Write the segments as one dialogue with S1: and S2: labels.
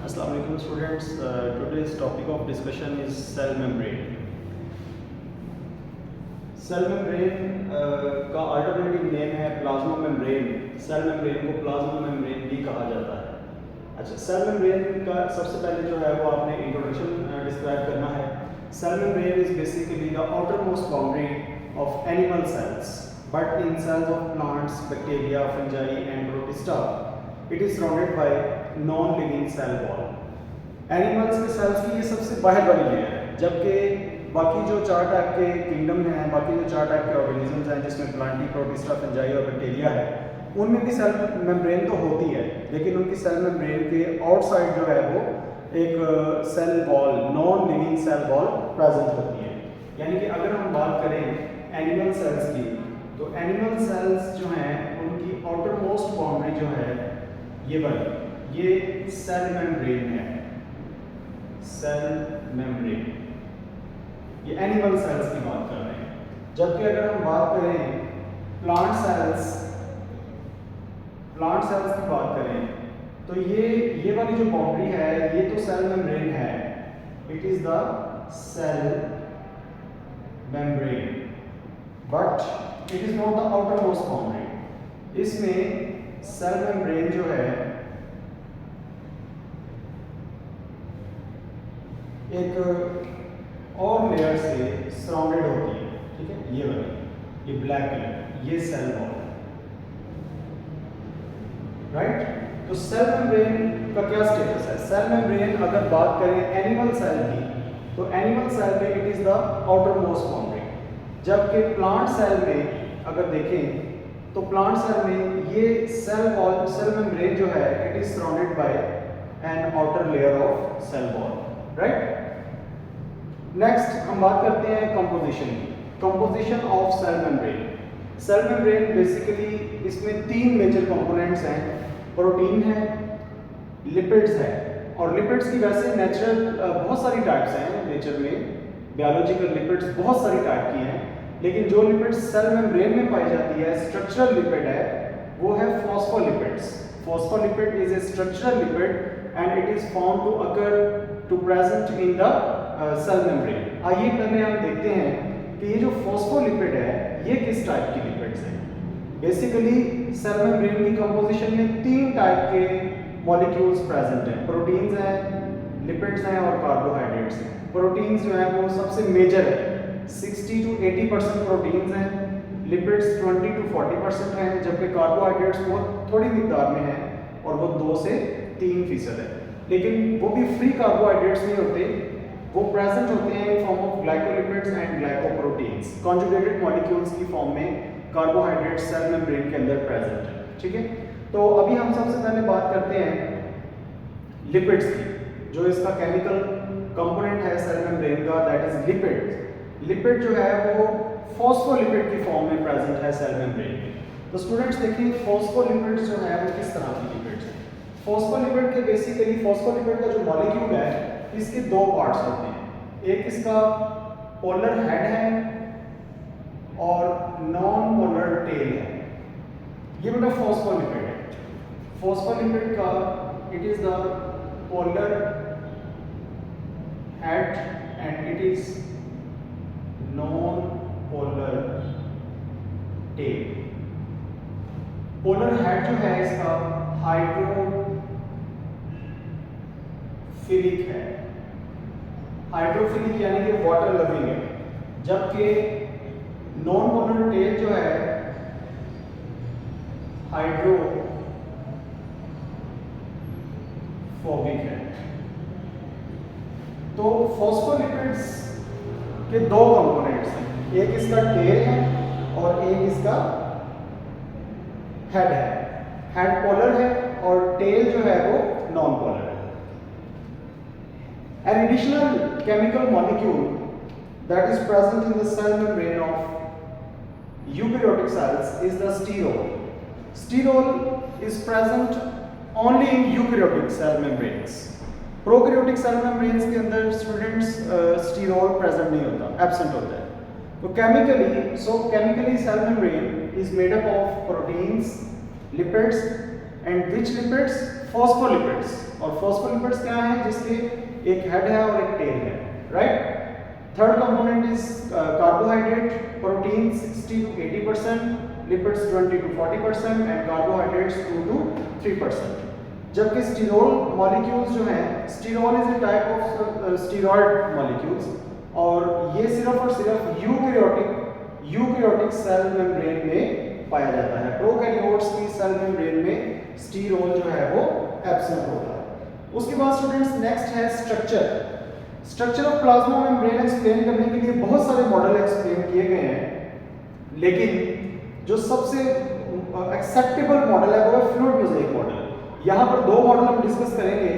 S1: Assalamu alaikum students. Today's topic of discussion is cell membrane. Cell membrane का alternative name है plasma membrane. Cell membrane को plasma membrane भी कहा जाता है। अच्छा, सेल मेम्ब्रेन का सबसे पहले जो है वो आपने इंट्रोडक्शन डिस्क्राइब करना है। Cell membrane is basically the outer most boundary of animal cells, but in cells of plants, bacteria, fungi and protista it is surrounded by non living cell wall. Animals के cells की ये सबसे बाहर वाली layer है, जबकि बाकी जो 4 टाइप के किंगडम हैं, बाकी जो 4 टाइप के ऑर्गेनिजम्स हैं जिसमें प्लांटी, प्रोटिस्टा, फंजाई और बैक्टीरिया है, उनमें भी सेल मेम्ब्रेन तो होती है, लेकिन उनकी सेल मेम्ब्रेन के आउटसाइड जो है वो एक cell wall, non living cell wall present होती है। यानी कि अगर हम बात करें एनिमल सेल्स की, तो एनिमल सेल्स जो हैं उनकी आउटर मोस्ट बाउंड्री जो है ये वाली, ये सेल मेम्ब्रेन है। सेल मेम्ब्रेन, ये एनिमल सेल्स की बात कर रहे हैं। जबकि अगर हम बात करें प्लांट सेल्स की बात करें, तो ये वाली जो बाउंड्री है ये तो सेल मेम्ब्रेन है, it is the cell membrane, but it is not the outer most boundary. इसमें सेल मेम्ब्रेन जो है एक और लेयर से सराउंडेड होती है, ठीक है। ये वाली, ये ब्लैक कलर, ये सेल वॉल, राइट। तो सेल मेम्ब्रेन का क्या स्टेटस है? सेल मेम्ब्रेन अगर बात करें एनिमल सेल की, तो एनिमल सेल में it is the outer most boundary, जबकि प्लांट सेल में अगर देखें तो प्लांट सेल में ये सेल वॉल, सेल मेम्ब्रेन जो है it is surrounded by an outer layer of cell wall, right. Next हम बात करते हैं कंपोजिशन की। Composition of cell membrane. Cell membrane basically इसमें 3 मेजर कंपोनेंट्स हैं, प्रोटीन है, लिपिड्स है। और लिपिड्स की वैसे नेचुरल बहुत सारी टाइप्स हैं, नेचर में बायोलॉजिकल लिपिड्स बहुत सारी टाइप की हैं, लेकिन जो लिपिड्स सेल मेम्ब्रेन में पाई जाती है, स्ट्रक्चरल लिपिड है, वो है phospholipids. Phospholipid is a structural lipid and it is found to occur to present in the cell membrane. आइए पहले हम देखते हैं कि ये जो फॉस्फोलिपिड है ये किस टाइप की लिपिड्स हैं। बेसिकली सेल मेम्ब्रेन की कंपोजिशन में 3 टाइप के मॉलिक्यूल्स प्रेजेंट हैं, प्रोटीन्स हैं, लिपिड्स हैं और कार्बोहाइड्रेट्स हैं। प्रोटीन्स जो है वो सबसे मेजर है, 60 to 80% प्रोटीन्स हैं, लिपिड्स 20 to 40% हैं, जबकि कार्बोहाइड्रेट्स वो थोड़ी मिकदार में हैं और वो 2 से 3% है। लेकिन वो भी फ्री कार्बोहाइड्रेट्स नहीं होते, वो प्रेजेंट होते हैं in form of glycolipids and glycoproteins, conjugated molecules की फॉर्म में कार्बोहाइड्रेट सेल मेम्ब्रेन के अंदर प्रेजेंट है, ठीक है। तो अभी हम सबसे पहले बात करते हैं लिपिड्स की। जो इसका केमिकल कंपोनेंट है सेल मेम्ब्रेन का, दैट इज लिपिड। लिपिड जो है वो फॉस्फोलिपिड की फॉर्म में प्रेजेंट है सेल मेम्ब्रेन में। तो स्टूडेंट्स देखिए, फॉस्फोलिपिड्स जो है वो किस तरह की लिपिड्स हैं। फॉस्फोलिपिड के बेसिकली फॉस्फोलिपिड का जो मॉलिक्यूल है इसके 2 पार्ट्स होते हैं, एक इसका पोलर हेड है और नॉन पोलर टेल है। ये बेटा फॉस्फोलिपिड है। फॉस्फोलिपिड का it is the polar head and it is non polar tail. Polar head जो है इसका हाइड्रोफिलिक है, हाइड्रोफिलिक यानी कि वाटर लविंग है, जबकि नॉन पोलर टेल जो है हाइड्रोफोबिक है। तो फॉस्फोलिपिड्स के 2 कंपोनेंट्स हैं, एक इसका टेल है और एक इसका हेड है। हेड पोलर है और टेल जो है वो नॉन पोलर है। An additional chemical molecule that is present in the cell membrane of eukaryotic cells is the sterol. Sterol is present only in eukaryotic cell membranes. Prokaryotic cell membranes के अंदर students sterol present नहीं होता, absent होता है। तो chemically cell membrane is made up of proteins, lipids and which lipids? Phospholipids. और phospholipids क्या हैं? जिसके एक हेड है और एक टेल है, right. Third component is carbohydrate, protein 60 to 80%, lipids 20 to 40% and carbohydrates 2 to 3%। जबकि स्टीरोल मॉलिक्यूल्स जो हैं, sterol is a type of steroid molecules, और ये सिर्फ और सिर्फ यूकैरियोटिक सेल मेम्ब्रेन में पाया जाता है। प्रोकैरियोट्स की सेल मेम्ब्रेन में स्टीरोल जो है वो एब्सेंट होता है। उसके बाद स्टूडेंट्स नेक्स्ट है structure of plasma membrane explain करने के लिए बहुत सारे मॉडल एक्सप्लेन किए गए हैं, लेकिन जो सबसे एक्सेप्टेबल मॉडल है वो है फ्लूइड मोज़ेक मॉडल। यहाँ पर दो मॉडल हम डिस्कस करेंगे,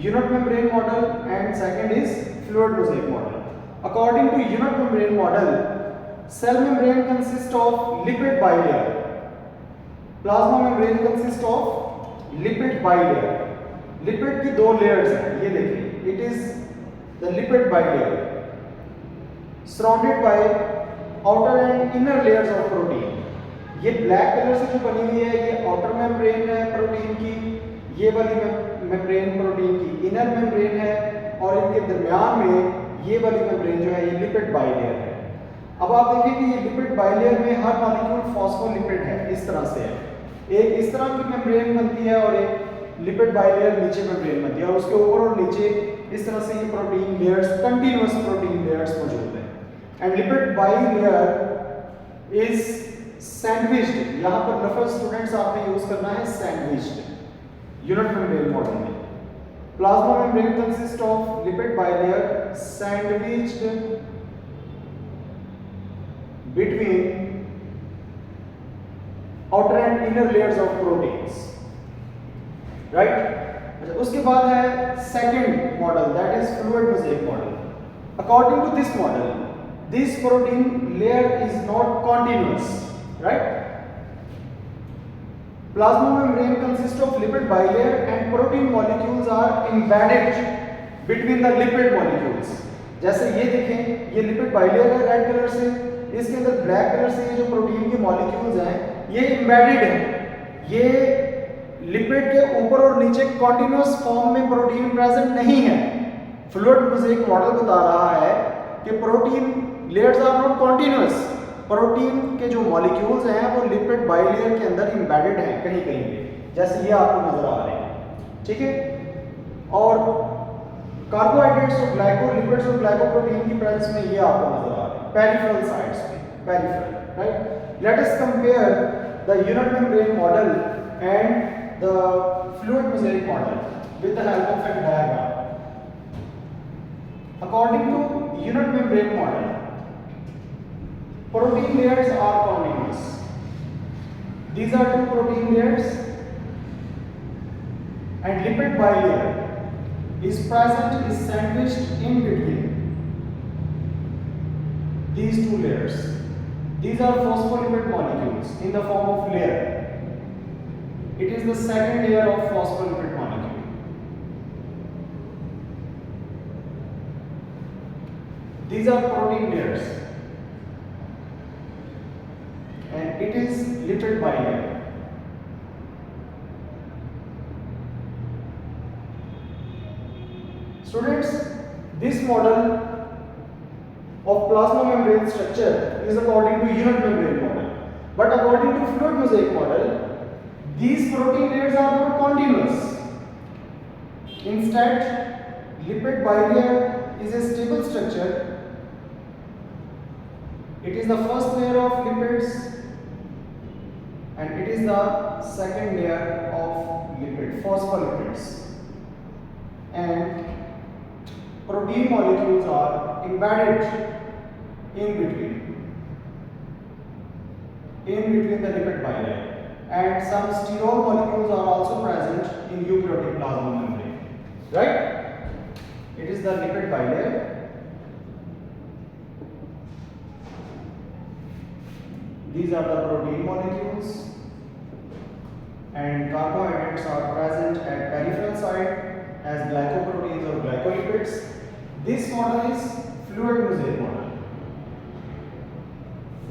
S1: unit membrane model and second is fluid mosaic model. According to unit membrane model, cell membrane consist of lipid bilayer, plasma membrane consist of lipid bilayer. Lipid की दो layers हैं, ये देखिए, it is the lipid bilayer surrounded by outer and inner layers of protein. ये black colour से जो बनी हुई है ये आउटर मेम्ब्रेन है प्रोटीन की, ये वाली मेम्ब्रेन प्रोटीन की इनर मेम्ब्रेन है, और इनके दरमियान में ये वाली मेम्ब्रेन जो है ये लिपिड बाइलेयर है। अब आप देखिए कि ये लिपिड बाइलेयर में हर मॉलिक्यूल फॉस्फोलिपिड है, इस तरह से है। एक इस तरह की मेम्ब्रेन बनती है और एक लिपिड बाइलेयर नीचे मेम्ब्रेन बनती है, और उसके ऊपर और नीचे इस तरह से ये protein layers, continuous protein layers मौजूद हैं। And lipid bilayer is sandwiched, यहाँ पर लफ्ज़ स्टूडेंट्स आपने यूज करना है सैंडविच्ड यूनिट मेम्ब्रेन मॉडल में। Plasma membrane consist of lipid bilayer sandwiched between outer and inner layers of proteins, right? अच्छा, उसके बाद है second model, that is fluid mosaic model. According to this model, this protein layer is not continuous, right? Plasma membrane consist of lipid bilayer and protein molecules are embedded between the lipid molecules. जैसे ये देखें, ये lipid bilayer है red colour से, इसके अंदर black colour से ये जो प्रोटीन के मॉलिक्यूल्स हैं ये एम्बेडेड हैं। ये लिपिड के ऊपर और नीचे कॉन्टिन्यूअस फॉर्म में प्रोटीन प्रेजेंट नहीं है। फ्लूइड मोज़ेक मॉडल बता रहा है कि protein layers are not continuous, protein के जो मॉलिक्यूल्स हैं वो लिपिड बाइलेयर के अंदर एम्बेडेड हैं कहीं कहीं पे, जैसे ये आपको नजर आ रहे हैं, ठीक है। और कार्बोहाइड्रेट्स और ग्लाइकोलिपिड्स और ग्लाइकोप्रोटीन की प्रेजेंस में ये आपको नजर आ रहा है पेरिफेरल साइड्स पे, peripheral, right. Let us compare the unit membrane model and the fluid mosaic model with the help of a diagram. According to unit membrane model, protein layers are continuous. These are two protein layers, and lipid bilayer is present, is sandwiched in between these two layers. These are phospholipid molecules in the form of layer. It is the second layer of phospholipid molecule. These are protein layers, and it is lipid bilayer. Students, this model of plasma membrane structure is according to unit membrane model, but according to fluid mosaic model, these protein layers are not continuous. Instead, lipid bilayer is a stable structure. It is the first layer of lipids and it is the second layer of lipid, phospholipids, and protein molecules are embedded in between the lipid bilayer, and some sterol molecules are also present in eukaryotic plasma membrane, right? It is the lipid bilayer. These are the protein molecules, and carbohydrates are present at peripheral side as glycoproteins or glycolipids. This model is fluid mosaic model.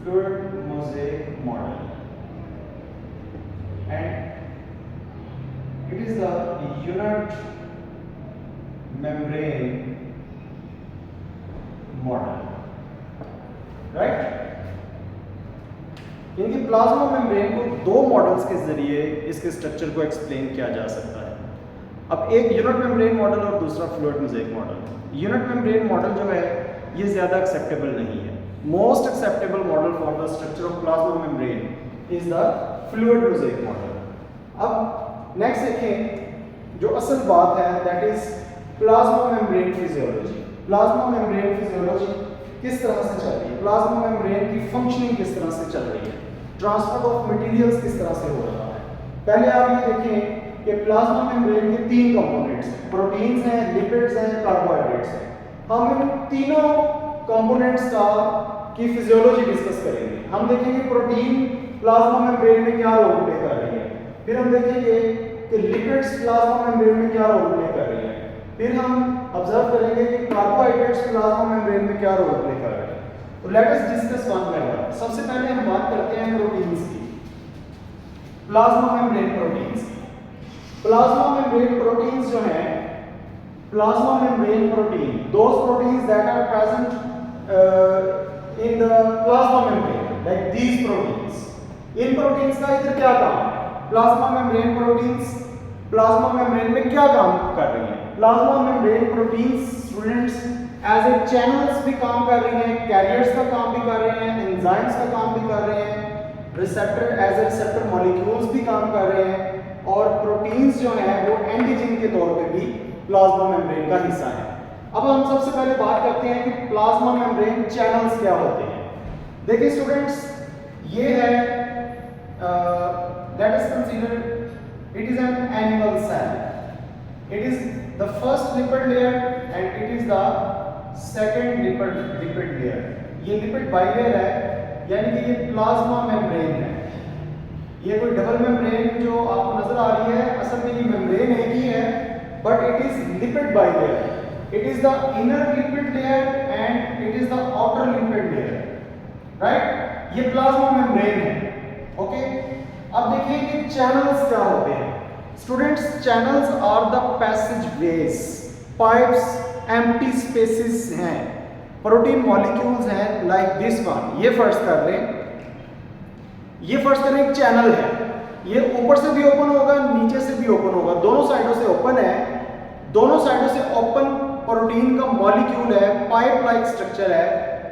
S1: Fluid mosaic model. And it is the unit membrane model, right. इनकी plasma membrane को दो models के जरिए इसके structure को explain किया जा सकता है। अब एक यूनिट मेम्ब्रेन मॉडल और दूसरा fluid mosaic model. Unit membrane model जो है ये ज़्यादा एक्सेप्टेबल नहीं है। Most acceptable model for the structure of plasma membrane is the fluid mosaic model. अब नेक्स्ट देखें जो असल बात है, that is plasma membrane physiology. Plasma membrane physiology किस तरह से चल रही है, प्लाज्मा मेम्ब्रेन की फंक्शनिंग किस तरह से चल रही है, ट्रांसफर ऑफ मटेरियल्स किस तरह से हो रहा है। पहले आप ये देखें कि प्लाज्मा मेम्ब्रेन के तीन कंपोनेंट्स हैं, प्रोटीन्स हैं, लिपिड्स हैं, कार्बोहाइड्रेट्स हैं। हम इन तीनों कंपोनेंट्स की फिजियोलॉजी डिस्कस करेंगे। हम देखेंगे प्रोटीन प्लाज्मा मेम्ब्रेन में क्या रोल प्ले कर रही है, फिर हम देखेंगे कि लिपिड्स प्लाज्मा मेम्ब्रेन में क्या रोल प्ले कर रही है, फिर हम ऑब्जर्व करेंगे कि कार्बोहाइड्रेट्स प्लाज्मा मेम्ब्रेन में क्या रोल प्ले कर रहे हैं। तो let us discuss one by one. सबसे पहले हम बात करते हैं प्रोटीन्स की, प्लाज्मा मेम्ब्रेन प्रोटीन्स की। प्लाज्मा मेम्ब्रेन प्रोटीन्स जो हैं, plasma membrane protein, those proteins that are present in the plasma membrane like these proteins. इन प्रोटीन्स का इधर क्या काम है, plasma membrane proteins plasma membrane में क्या काम कर रही हैं। Plasma membrane proteins students as a channels भी काम कर रही हैं, कैरियर्स का काम भी कर रहे हैं, एंजाइम्स का काम भी कर रहे हैं, receptor as a receptor molecules भी काम कर रहे हैं, और प्रोटीन्स जो हैं वो एंटीजन के तौर पे भी प्लाज्मा मेम्ब्रेन का हिस्सा है। अब हम सबसे पहले बात करते हैं कि प्लाज्मा मेम्ब्रेन चैनल्स क्या होते हैं। देखिए स्टूडेंट्स, ये है that is considered it is an animal cell. It is the first lipid layer and it is the second lipid layer. ये lipid bilayer है, यानी कि ये प्लाज्मा मेम्ब्रेन है। ये कोई डबल मेम्ब्रेन जो आपको नजर आ रही है, असल में ये मेम्ब्रेन एक ही है, but it is lipid bilayer. It is the inner lipid layer and it is the outer lipid layer. Right? ये प्लाज्मा मेम्ब्रेन है। ओके, अब देखिए कि चैनल्स क्या होते हैं। Students, channels are the passage ways, pipes, empty spaces हैं, प्रोटीन मॉलिक्यूल्स हैं लाइक दिस वन। ये फर्स्ट कर रहे हैं, ये फर्स्ट करें एक चैनल है, ये ऊपर से भी ओपन होगा, नीचे से भी ओपन होगा, दोनों साइडों से ओपन है, दोनों साइडों से ओपन प्रोटीन का मॉलिक्यूल है, पाइप लाइक स्ट्रक्चर है,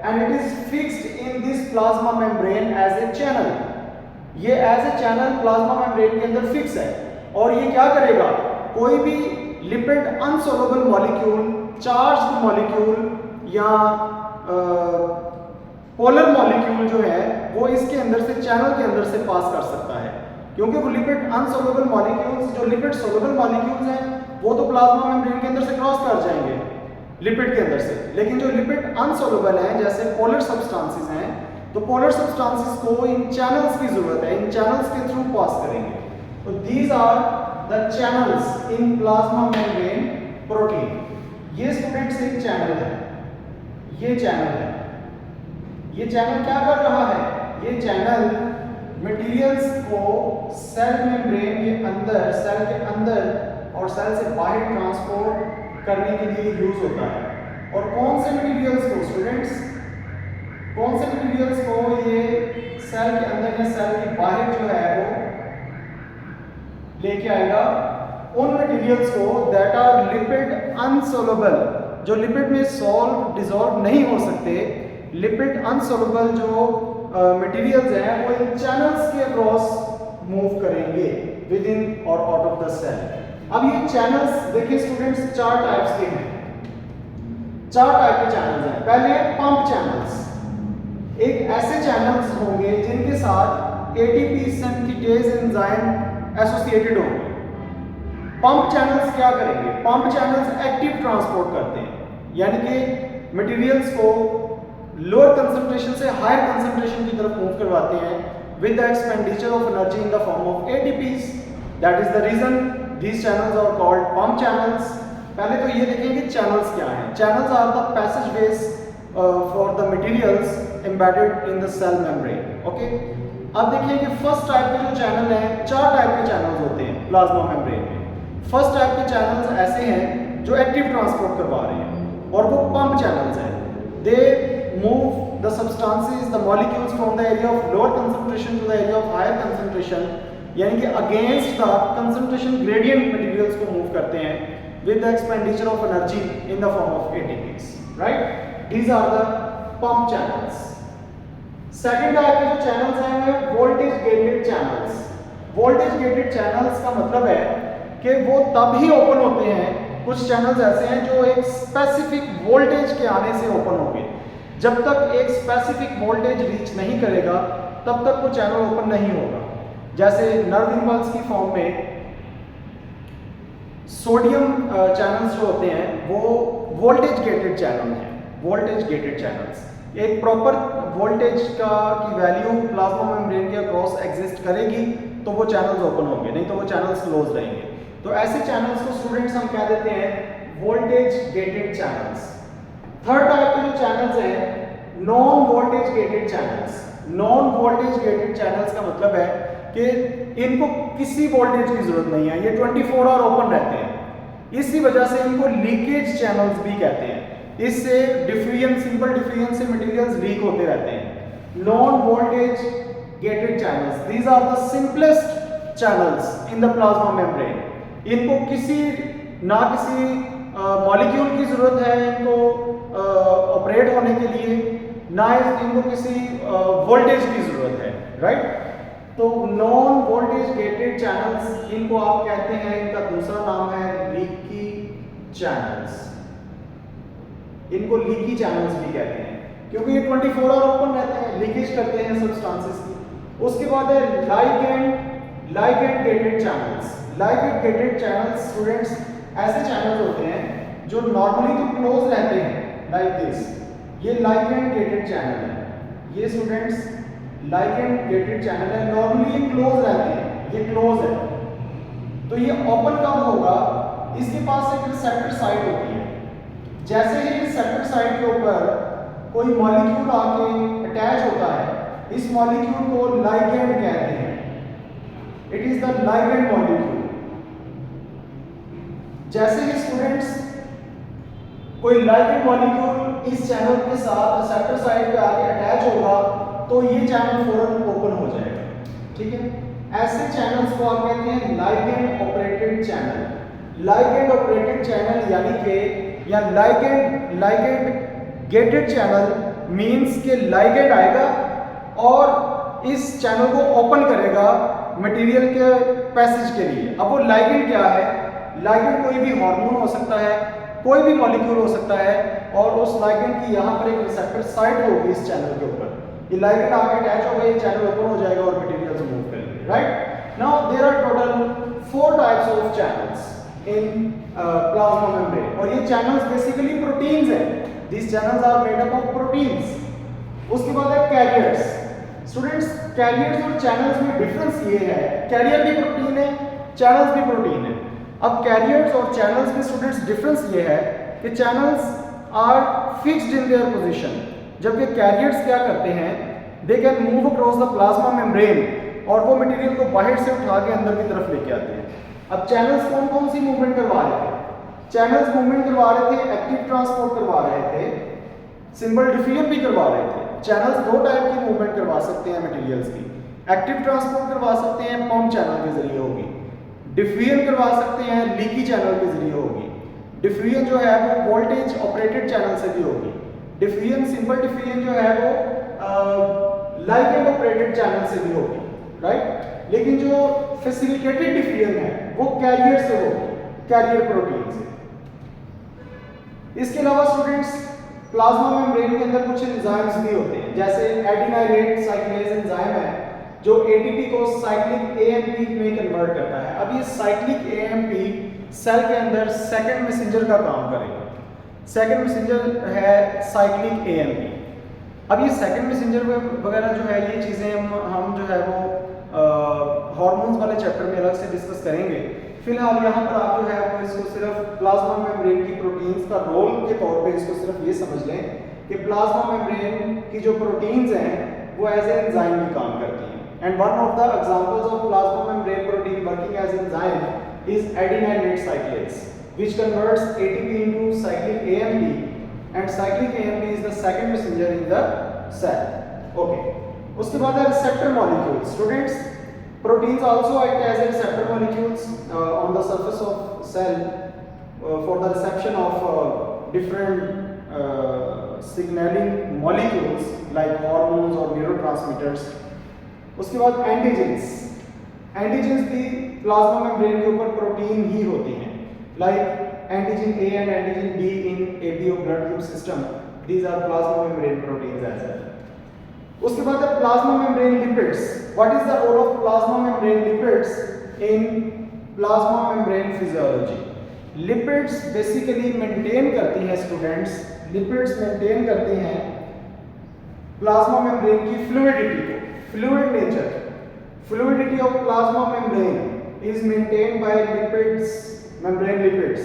S1: and it is fixed in this plasma membrane as a channel. ये as a channel plasma membrane के अंदर फिक्स है, और ये क्या करेगा, कोई भी लिपिड अनसोल्युबल मॉलिक्यूल, चार्ज्ड मॉलिक्यूल या पोलर मॉलिक्यूल जो है वो इसके अंदर से, चैनल के अंदर से पास कर सकता है, क्योंकि वो लिपिड अनसोल्युबल मॉलिक्यूल्स, जो लिपिड सोल्युबल मॉलिक्यूल्स हैं वो तो प्लाज्मा मेम्ब्रेन के अंदर से क्रॉस कर जाएंगे लिपिड के अंदर से, लेकिन जो लिपिड अनसोल्युबल हैं जैसे पोलर सब्सटेंसेस हैं, तो पोलर सब्सटेंसेस को इन चैनल्स की जरूरत है, इन चैनल्स के थ्रू पास करेंगे। तो these are the channels in plasma membrane protein. ये स्टूडेंट्स एक चैनल है, ये चैनल है, ये चैनल क्या कर रहा है, ये चैनल मटेरियल्स को सेल मेम्ब्रेन के अंदर, सेल के अंदर और सेल से बाहर ट्रांसपोर्ट करने के लिए यूज होता है। और कौन से मटेरियल्स को स्टूडेंट्स, कौन से मटेरियल्स को ये सेल के अंदर या सेल के बाहर जो है वो लेके आएगा, उन मटेरियल्स को दैट आर लिपिड अनसोल्युबल, जो लिपिड में सॉल्व डिसॉल्व नहीं हो सकते, लिपिड अनसोल्युबल जो मटेरियल्स हैं वो इन चैनल्स के अक्रॉस मूव करेंगे विद इन और आउट ऑफ द सेल। अब ये चैनल्स देखिए स्टूडेंट्स, चार टाइप्स के हैं, चार टाइप के चैनल्स हैं। पहले पंप चैनल्स, एक ऐसे चैनल्स होंगे जिनके साथ एटीपी सिंथेटेज एंजाइम एसोसिएटेड होंगे। पंप चैनल्स क्या करेंगे, पंप चैनल्स एक्टिव ट्रांसपोर्ट करते हैं, यानी कि मटेरियल्स को लोअर कंसंट्रेशन से हायर कंसंट्रेशन की तरफ मूव करवाते हैं with the expenditure of energy in the form of ATPs. That is the reason these channels are called pump channels. पहले तो ये देखेंगे चैनल्स क्या हैं। Channels are the passage ways for the materials embedded in the cell membrane. Okay, अब देखिए कि first type के जो चैनल हैं, चार टाइप के चैनल्स होते हैं प्लाज्मा मेम्ब्रेन में। फर्स्ट टाइप के चैनल्स ऐसे हैं जो एक्टिव ट्रांसपोर्ट करवा रहे हैं और वो पंप चैनल्स हैं। They move the substances the molecules from the area of lower concentration to the area of higher concentration, यानी कि against the concentration gradient materials को मूव करते हैं with the expenditure of energy in the form of ATPs, right. These are the pump channels. Second type के जो channels हैं वो voltage gated channels. Voltage gated channels का मतलब है कि वो तब ही ओपन होते हैं, कुछ चैनल्स ऐसे हैं जो एक स्पेसिफिक वोल्टेज के आने से ओपन होंगे। जब तक एक स्पेसिफिक वोल्टेज रीच नहीं करेगा तब तक वो चैनल ओपन नहीं होगा। जैसे नर्व इंपल्स की फॉर्म में सोडियम चैनल्स जो होते हैं वो वोल्टेज गेटेड चैनल हैं। वोल्टेज गेटेड चैनल्स एक प्रॉपर वोल्टेज की वैल्यू प्लाज्मा मेम्ब्रेन के अक्रॉस एग्जिस्ट करेगी तो वो चैनल्स ओपन होंगे, नहीं तो वो चैनल्स क्लोज रहेंगे। तो ऐसे चैनल्स को स्टूडेंट्स हम कह देते हैं voltage gated channels. Third type के जो चैनल्स हैं non voltage gated channels. Non voltage gated channels का मतलब है कि इनको किसी वोल्टेज की जरूरत नहीं है, ये 24 आवर ओपन रहते हैं। इसी वजह से इनको लीकेज चैनल्स भी कहते हैं। इससे डिफ्यूजन, सिंपल डिफ्यूजन से मटेरियल्स लीक होते रहते हैं। Non voltage gated channels, these are the simplest channels in the plasma membrane. इनको किसी मॉलिक्यूल की जरूरत है इनको ऑपरेट होने के लिए, ना इनको किसी वोल्टेज की जरूरत है, राइट। तो नॉन वोल्टेज गेटेड चैनल्स इनको आप कहते हैं, इनका दूसरा नाम है लीकी चैनल्स। इनको लीकी चैनल्स भी कहते हैं क्योंकि ये 24 आवर ओपन रहते हैं, लीकेज करते हैं सब्सटेंसेस की। उसके बाद है ligand gated channels. Ligand gated channels students ऐसे चैनल्स होते हैं जो नॉर्मली तो क्लोज रहते हैं लाइक दिस, ये लाइगेंड गेटेड चैनल है। ये स्टूडेंट्स लाइगेंड गेटेड चैनल है, नॉर्मली ये क्लोज रहते हैं, ये क्लोज है। तो ये ओपन कब होगा, इसके पास एक रिसेप्टर साइट होती है। जैसे ही रिसेप्टर साइट के ऊपर कोई मॉलिक्यूल आके अटैच होता है, इस मॉलिक्यूल को लाइगेंड कहते हैं। It is the ligand molecule. जैसे ही स्टूडेंट्स कोई लाइगेंड मॉलिक्यूल इस चैनल के साथ रिसेप्टर साइट पे आके अटैच होगा तो ये चैनल फौरन ओपन हो जाएगा, ठीक है। ऐसे चैनल्स को आप कहते हैं ligand operated channel. Ligand operated channel यानी कि या लाइगेंड गेटेड चैनल मींस के लाइगेंड आएगा और इस चैनल को ओपन करेगा मटेरियल के पैसेज के लिए। अब वो लाइगेंड क्या है? लाइगेंड कोई भी हार्मोन हो सकता है, कोई भी मॉलिक्यूल हो सकता है, और उस लाइगेंड की यहाँ पर एक रिसेप्टर साइट होगी इस चैनल के ऊपर। ये लाइगेंड आके अटैच होगा, ये चैनल ओपन हो जाएगा और मटेरियल्स मूव करेंगे, right. Now there are total 4 types of channels in plasma membrane, और ये चैनल्स बेसिकली प्रोटीन्स हैं। These channels are made up of proteins. उसके बाद है कैरियर्स। स्टूडेंट्स कैरियर्स और चैनल्स में डिफरेंस ये है, कैरियर भी प्रोटीन है, चैनल्स भी प्रोटीन है। अब कैरियर्स और चैनल्स में स्टूडेंट्स डिफरेंस ये है कि channels are fixed in their position, जबकि कैरियर्स क्या करते हैं, they can move across the plasma membrane और वो मटेरियल को बाहर से उठा के अंदर की तरफ लेके आते हैं। अब चैनल्स कौन कौन सी मूवमेंट करवा रहे थे? चैनल्स मूवमेंट करवा रहे थे, एक्टिव ट्रांसपोर्ट करवा रहे थे, सिंपल डिफ्यूजन भी करवा रहे थे। चैनल्स 2 टाइप की मूवमेंट करवा सकते हैं मटेरियल्स की। एक्टिव ट्रांसपोर्ट करवा सकते हैं, पंप चैनल के जरिए होगी। डिफ्यूजन करवा सकते हैं, लीकी चैनल के जरिए होगी। डिफ्यूजन जो है वो वोल्टेज ऑपरेटेड चैनल से भी होगी। डिफ्यूजन, सिंपल डिफ्यूजन जो है वो लाइगेंड ऑपरेटेड चैनल से भी होगी, राइट। लेकिन जो फैसिलिटेटेड डिफ्यूजन है वो कैरियर से होगी, कैरियर प्रोटीन से। इसके अलावा स्टूडेंट्स प्लाज्मा मेम्ब्रेन के अंदर कुछ एंजाइम्स भी होते हैं, जैसे एडिनाइलेट साइक्लेज एंजाइम है जो एटीपी को साइक्लिक एएमपी में कन्वर्ट करता है। अब ये साइक्लिक एएमपी सेल के अंदर सेकंड मैसेंजर का काम करेगा। सेकंड मैसेंजर है साइक्लिक एएमपी। अब ये सेकंड मैसेंजर वगैरह जो है, ये चीज़ें हम जो है वो हार्मोन्स वाले चैप्टर में अलग से डिस्कस करेंगे। फिलहाल यहाँ पर आप जो है वो इसको सिर्फ प्लाज्मा मेम्ब्रेन की प्रोटीन्स का रोल के तौर पे इसको सिर्फ ये समझ लें कि प्लाज्मा मेम्ब्रेन की जो प्रोटीन्स हैं वो एज ए एंजाइम भी काम करती हैं। and one of the examples of plasmamembrane protein working as enzyme is adenine cyclase, which converts ATP into cyclic AMP, and cyclic AMP is the second messenger in the cell. Okay. उसके बाद है receptor molecules. Students, proteins also act as receptor molecules on the surface of cell for the reception of different signaling molecules like hormones or neurotransmitters. उसके बाद antigens. Antigens भी plasma membrane के ऊपर protein ही होती हैं, like antigen A and antigen B in ABO blood group system. These are plasma membrane proteins as well. उसके बाद है plasma membrane lipids. What is the role of plasma membrane lipids in plasma membrane physiology? Lipids basically maintain करती हैं students, lipids maintain करती हैं plasma membrane की fluidity को. Fluid nature, fluidity of plasma membrane is maintained by lipids, membrane lipids.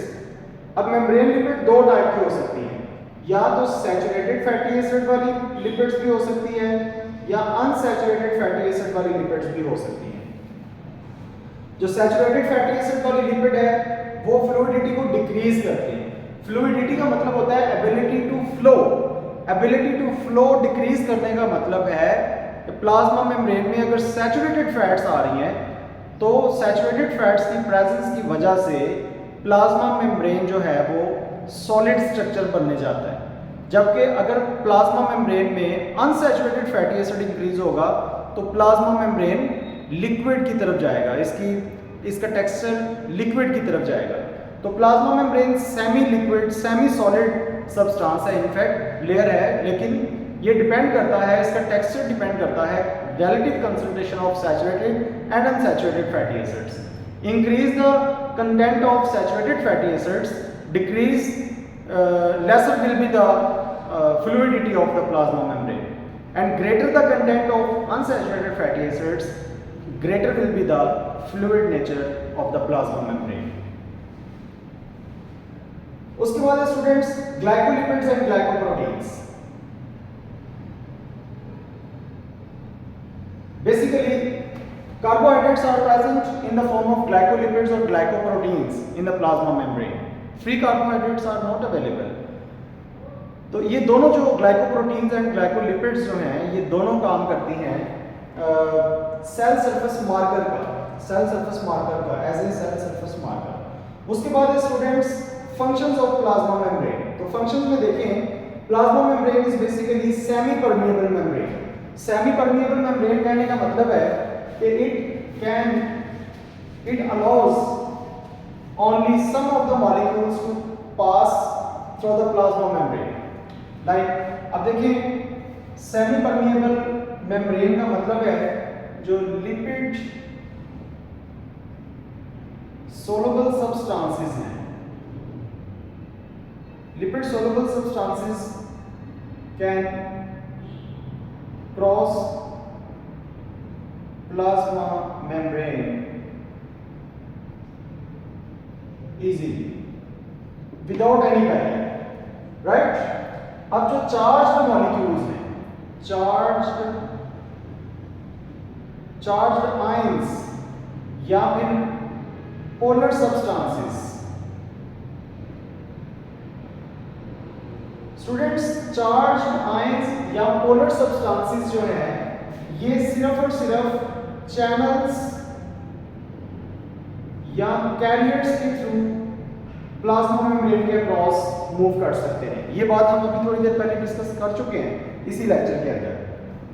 S1: अब membrane lipid दो type की हो सकती हैं, या तो saturated fatty acid वाली lipids भी हो सकती है या unsaturated fatty acid वाली lipids भी हो सकती हैं. जो saturated fatty acid वाली lipid है वो fluidity को decrease करती है. Fluidity का मतलब होता है ability to flow. Ability to flow decrease करने का मतलब है प्लाज्मा मेम्ब्रेन में अगर सैचुरेटेड फैट्स आ रही हैं तो सैचुरेटेड फैट्स की प्रेजेंस की वजह से प्लाज्मा मेम्ब्रेन जो है वो सॉलिड स्ट्रक्चर बनने जाता है, जबकि अगर प्लाज्मा मेम्ब्रेन में अनसैचुरेटेड फैटी एसिड इंक्रीज होगा तो प्लाज्मा मेम्ब्रेन लिक्विड की तरफ जाएगा, इसका टेक्सचर लिक्विड की तरफ जाएगा. तो plasma membrane semi liquid semi solid substance है, इनफैक्ट लेयर है, लेकिन ये डिपेंड करता है, इसका टेक्सचर डिपेंड करता है relative concentration of saturated and unsaturated fatty acids. Increase the content of saturated fatty acids, decrease lesser will be the fluidity of the plasma membrane, and greater the content of unsaturated fatty acids, greater will be the fluid nature of the plasma membrane. उसके बाद students glycolipids and glycoproteins. Basically, carbohydrates are present in the form of glycolipids or glycoproteins in the plasma membrane. Free carbohydrates are not available. तो ये दोनों जो glycoproteins and glycolipids जो हैं ये दोनों काम करती हैं सेल सरफेस मार्कर का as a cell surface marker. उसके बाद है students functions of plasma membrane. तो फंक्शंस में देखें, plasma membrane is basically semi permeable membrane. Semi permeable membrane कहने का मतलब है कि it allows only some of the molecules to pass through the plasma membrane. Like अब देखिए, सेमी परमिएबल मेम्ब्रेन का मतलब है जो लिपिड सोलुबल सब्सटेंसेस हैं, lipid soluble substances can cross plasma membrane easily without any barrier, right? अब जो charged molecules हैं, चार्ज्ड आयंस या फिर polar substances. Students, charged ions या पोलर सब्सटेंसेस जो है ये सिर्फ और सिर्फ चैनल्स या कैरियर्स के थ्रू प्लाज्मा मेम्ब्रेन के अक्रॉस मूव कर सकते हैं. ये बात हम अभी थोड़ी देर पहले डिस्कस कर चुके हैं इसी लेक्चर के अंदर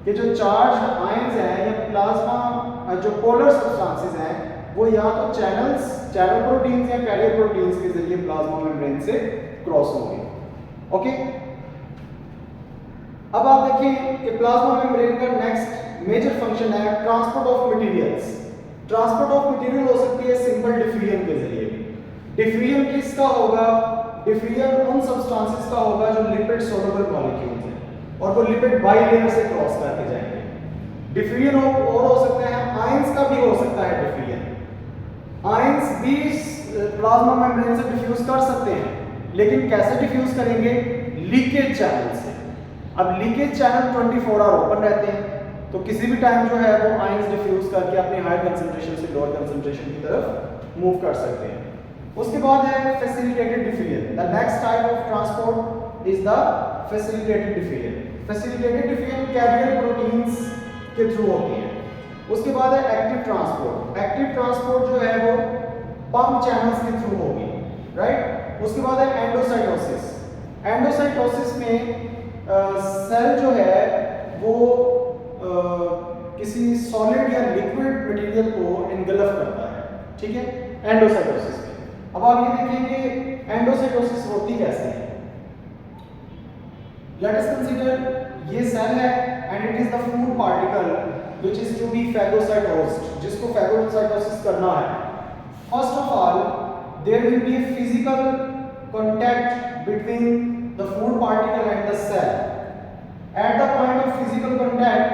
S1: कि जो चार्ज्ड आयंस हैं या प्लाज्मा जो पोलर सब्सटेंसेस हैं वो या तो चैनल प्रोटीन्स या कैरियर प्रोटीन्स के जरिए प्लाज्मा मेम्ब्रेन से क्रॉस होंगे. ओके, अब आप देखें कि प्लाज्मा मेम्ब्रेन का नेक्स्ट मेजर फंक्शन है transport of materials. Transport of material हो सकती है सिंपल डिफ्यूजन के जरिए. डिफ्यूजन किसका होगा? डिफ्यूजन उन सब्सटेंसेस का होगा जो लिपिड सोलुबल मॉलिक्यूल्स हैं और वो लिपिड बाइलेयर से क्रॉस करके जाएंगे. डिफ्यूजन और हो सकता है आयंस का भी हो सकता है. डिफ्यूजन आयंस भी प्लाज्मा मेम्ब्रेन से डिफ्यूज कर सकते हैं, लेकिन कैसे डिफ्यूज करेंगे? लीकेज चैनल से. अब लीकेज चैनल 24 आवर ओपन रहते हैं, तो किसी भी टाइम जो है वो आयंस डिफ्यूज करके अपनी हाई कंसंट्रेशन से लोअर कंसंट्रेशन की तरफ मूव कर सकते हैं। उसके बाद है facilitated diffusion. The next type of transport is the facilitated diffusion. Facilitated diffusion carrier proteins के थ्रू होती है। उसके बाद है एक्टिव ट्रांसपोर्ट। एक्टिव ट्रांसपोर्ट जो है वो पंप चैनल्स के थ्रू होगी, राइट। उसके बाद है एंडोसाइटोसिस। एंडोसाइटोसिस में सेल जो है वो किसी सॉलिड या लिक्विड मटेरियल को इनगल्फ करता है, ठीक है, एंडोसाइटोसिस में। अब आप ये देखेंगे एंडोसाइटोसिस होती कैसे है। लेट अस कंसीडर ये सेल है and it is the food particle which is to be phagocytosed, जिसको फैगोसाइटोसिस करना है। First of all there will be a physical contact between the food particle and the cell. At the point of physical contact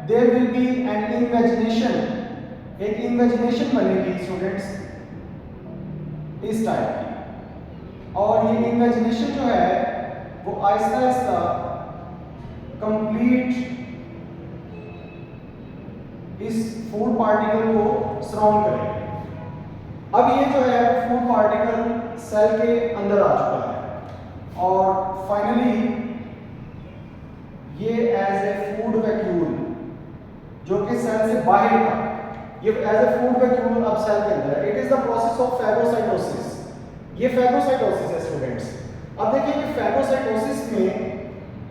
S1: there will be an invagination. एक invagination बनेगी students इस type की, और ये invagination जो है वो Aahista Aahista complete इस फूड पार्टिकल को सराउंड करेगा। अब ये जो है फूड पार्टिकल सेल के अंदर आ चुका है और फाइनली ये एज ए फूड वैक्यूल जो कि सेल से बाहर था, ये एज ए फूड वैक्यूल अब सेल के अंदर है। It is the process of phagocytosis. ये फैगोसाइटोसिस है स्टूडेंट्स। अब देखिए कि फैगोसाइटोसिस में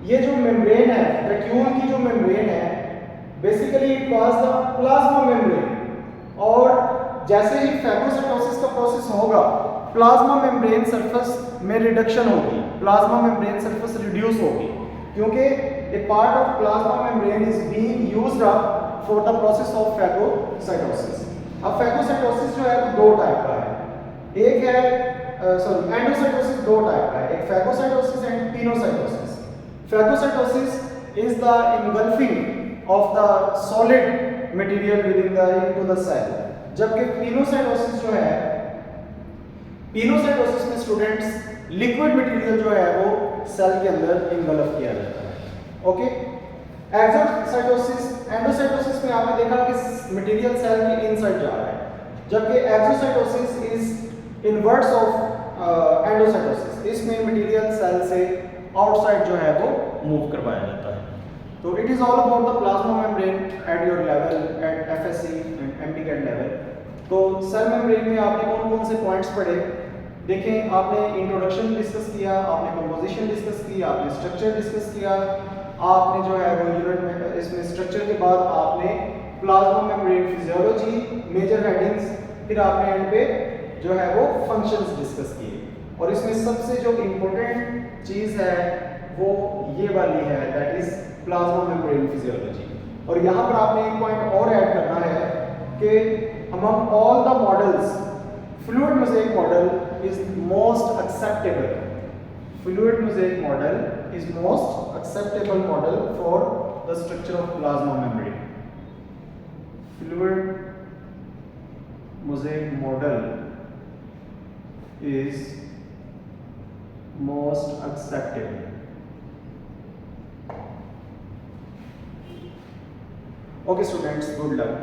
S1: ये जो मेम्ब्रेन है, वैक्यूल की जो मेम्ब्रेन है, basically it was the plasma membrane, और जैसे ही फैगोसाइटोसिस का प्रोसेस होगा प्लाज्मा मेम्ब्रेन सरफेस में रिडक्शन होगी, प्लाज्मा मेम्ब्रेन सरफेस रिड्यूस होगी, क्योंकि a part of plasma membrane is being used up for the process of phagocytosis. अब फैगोसाइटोसिस जो है वो दो टाइप का है। एक है एंडोसाइटोसिस दो टाइप का है, एक phagocytosis and pinocytosis. Phagocytosis is the engulfing of the solid material within the into the cell, जबकि पिनोसाइटोसिस जो है, पिनोसाइटोसिस में स्टूडेंट्स लिक्विड मटेरियल जो है वो सेल के अंदर इनगल्फ किया जाता है। ओके, एक्सोसाइटोसिस, एंडोसाइटोसिस में आपने देखा कि मटेरियल सेल के इनसाइड जा रहा है, जबकि exocytosis is inverse of endocytosis. इसमें मटेरियल सेल से आउटसाइड जो है वो मूव करवाया जाता है। तो it is all about the plasma membrane at your level, at FSC and MDCAT level. तो सेल मेम्ब्रेन में आपने कौन कौन से पॉइंट्स पढ़े देखें। आपने इंट्रोडक्शन डिस्कस किया, आपने कंपोजिशन डिस्कस की, आपने स्ट्रक्चर डिस्कस किया, आपने जो है वो यूनिट में इसमें स्ट्रक्चर के बाद आपने plasma membrane physiology major headings, फिर आपने एंड पे जो है वो फंक्शंस डिस्कस किए। और इसमें सबसे जो इम्पोर्टेंट चीज़ है वो ये वाली है, that is plasma membrane physiology. और यहाँ पर आपने एक पॉइंट और ऐड करना है कि among all the models fluid mosaic model is most acceptable. Fluid mosaic model is most acceptable model for the structure of plasma membrane. Fluid mosaic model is most acceptable. Okay students, good luck.